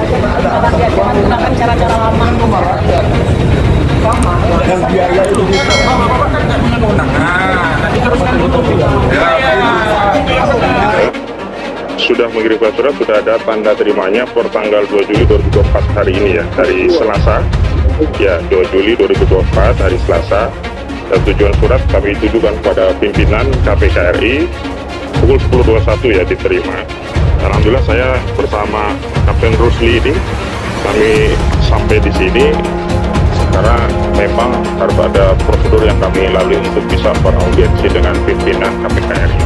menggunakan cara-cara lama. Dan biaya itu sudah mengirimkan surat, sudah ada tanda terimanya per tanggal 2 Juli 2024 hari ini ya, dari Selasa ya, 2 Juli 2024 hari Selasa. Dan tujuan surat kami tujukan pada pimpinan KPK RI pukul 10.21 ya diterima. Alhamdulillah saya bersama Kapten Rusli ini kami sampai di sini karena memang harus ada prosedur yang kami lalui untuk bisa beraudiensi dengan pimpinan KPK RI.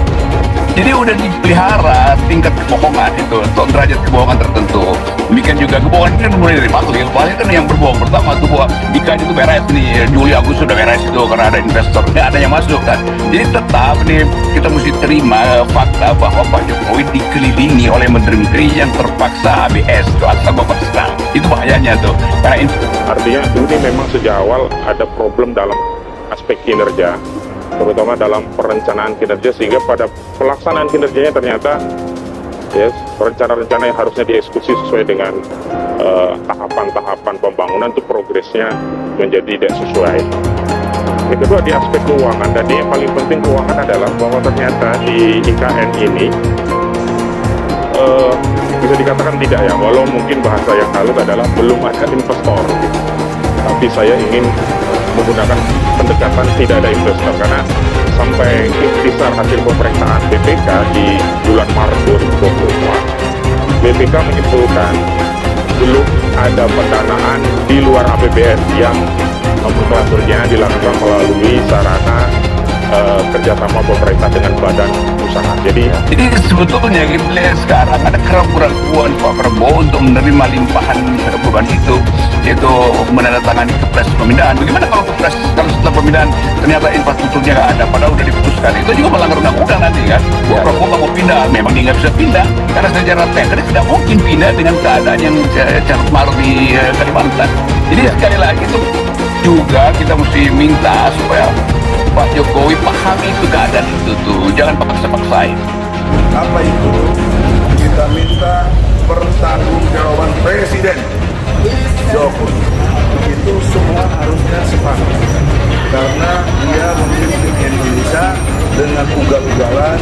Jadi udah dipelihara tingkat kebohongan itu, atau derajat kebohongan tertentu. Demikian juga kebohongan ini kan mulai dari makhluk. Paling kan yang berbohong pertama itu bahwa ikan itu beres nih, Juli Agustus sudah beres itu karena ada investor, nggak ada yang masuk kan. Jadi tetap nih kita mesti terima fakta bahwa Pak Jokowi dikelilingi oleh menteri-menteri yang terpaksa ABS, itu asal bapak sedang. Itu bahayanya tuh. Karena artinya ini memang sejak awal ada problem dalam aspek kinerja, terutama dalam perencanaan kinerja, sehingga pada pelaksanaan kinerjanya ternyata ya rencana-rencana yang harusnya dieksekusi sesuai dengan tahapan-tahapan pembangunan itu progresnya menjadi tidak sesuai. Yang kedua di aspek keuangan, dan yang paling penting keuangan adalah bahwa ternyata di IKN ini bisa dikatakan tidak ya, walau mungkin bahasa yang halus adalah belum ada investor. Tapi saya ingin menggunakan pendekatan tidak ada investor, karena sampai ikhtisar hasil pemeriksaan BPK di bulan Maret 2024, BPK menyimpulkan belum ada pendanaan di luar APBN yang nomenklaturnya dilakukan melalui sarana kerjasama pemerintah dengan badan usaha. Jadi sebetulnya kita lihat sekarang ada keraguan Pak Prabowo untuk menerima limpahan beban itu, yaitu menandatangani kepres pemindahan. Bagaimana kalau setelah pemindahan ternyata infrastrukturnya nggak ada, padahal udah diputuskan? Itu juga melanggar undang-undang nanti kan. Pak Prabowo nggak mau pindah, memang dia nggak bisa pindah karena secara teknis tidak mungkin pindah dengan keadaan yang carut marut di Kalimantan. Jadi sekali lagi itu juga kita mesti minta supaya Pak Jokowi pahami itu keadaan itu tuh, jangan paksa-paksain. apa itu? Kita minta pertanggungjawaban Presiden Jokowi. Itu semua harusnya sepakat, karena dia memimpin Indonesia dengan ugal-ugalan,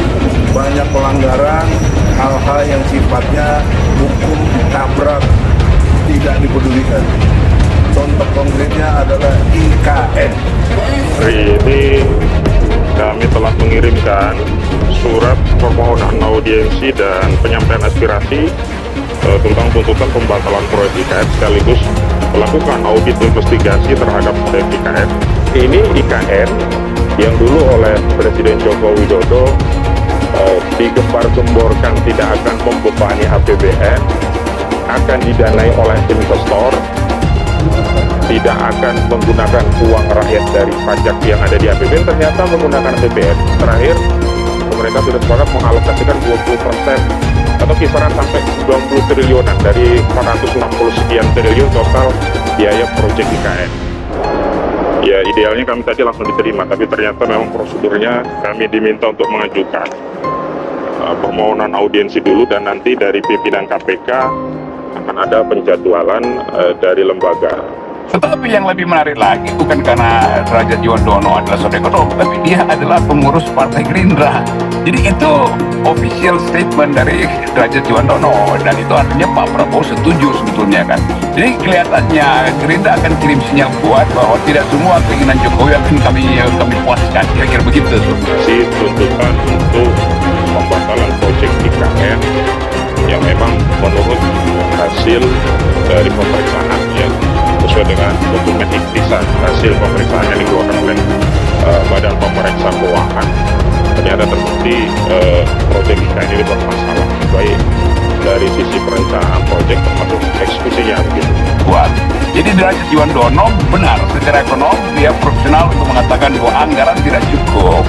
banyak pelanggaran, hal-hal yang sifatnya hukum ditabrak, tidak dipedulikan. Contoh konkretnya adalah IKN. hari ini kami telah mengirimkan surat permohonan audiensi dan penyampaian aspirasi tentang tuntutan pembatalan proyek IKN, sekaligus melakukan audit investigasi terhadap proyek IKN. Ini IKN yang dulu oleh Presiden Joko Widodo digembar-gemborkan tidak akan membebani APBN, akan didanai oleh investor, tidak akan menggunakan uang rakyat dari pajak yang ada di APBN, ternyata menggunakan APBN. Terakhir, pemerintah sudah sepakat mengalokasikan 20% atau kisaran sampai 20 triliunan dari 460 sekian triliun total biaya proyek IKN. Ya, idealnya kami tadi langsung diterima, tapi ternyata memang prosedurnya kami diminta untuk mengajukan permohonan audiensi dulu, dan nanti dari pimpinan KPK akan ada penjadwalan dari lembaga. Tetapi yang lebih menarik lagi, bukan karena Derajat Juwandono adalah seorang ekonom, tapi dia adalah pengurus Partai Gerindra. Jadi itu official statement dari Derajat Juwandono, dan itu artinya Pak Prabowo setuju sebetulnya kan. Jadi kelihatannya Gerindra akan kirim sinyal kuat bahwa tidak semua keinginan Jokowi akan kami puaskan, kira-kira begitu. Si tuntutan untuk pembatalan proyek IKN yang memang menurut hasil dari pemeriksaan ya, sesuai dengan dokumen ikhtisar hasil pemeriksaan yang dikeluarkan oleh Badan Pemeriksa Keuangan, ternyata terbukti proyek IKN ini bermasalah, baik dari sisi perencanaan proyek termasuk eksekusinya begitu. Kuat. Jadi Derajat Juwandono benar secara ekonom, dia profesional untuk mengatakan bahwa anggaran tidak cukup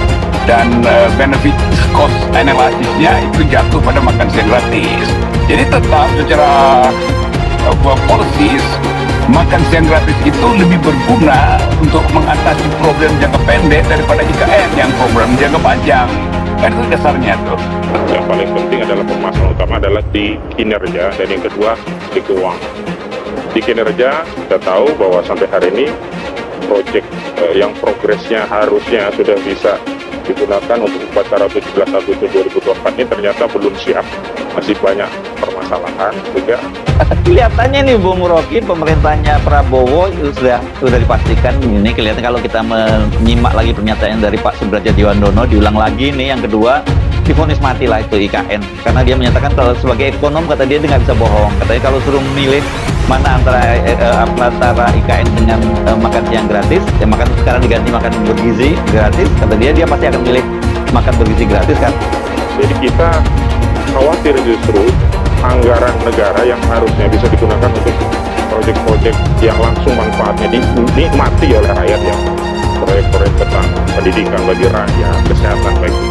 dan benefit cost analisisnya itu jatuh pada makan siang gratis. Jadi tetap secara policies makan siang gratis itu lebih berguna untuk mengatasi problem jangka pendek daripada IKN yang problem jangka panjang. Kan itu dasarnya tuh. Yang paling penting adalah permasalahan utama adalah di kinerja, dan yang kedua di keuangan. Di kinerja kita tahu bahwa sampai hari ini proyek yang progresnya harusnya sudah bisa digunakan untuk upacara 17 Agustus 2024 ini ternyata belum siap, masih banyak permasalahan juga. Kelihatannya nih Bung Rocky, pemerintahnya Prabowo itu sudah dipastikan ini. Kelihatan kalau kita menyimak lagi pernyataan dari Pak Sudrajat Djiwandono, diulang lagi nih yang kedua, divonis mati lah itu IKN, karena dia menyatakan kalau sebagai ekonom kata dia nggak bisa bohong. Katanya kalau suruh memilih mana antara IKN dengan makan siang gratis, ya makan sekarang diganti makan bergizi gratis, kata dia pasti akan milih makan bergizi gratis kan. Jadi kita khawatir justru anggaran negara yang harusnya bisa digunakan untuk proyek-proyek yang langsung manfaatnya dinikmati oleh rakyat, yang proyek-proyek tentang pendidikan bagi rakyat, kesehatan bagi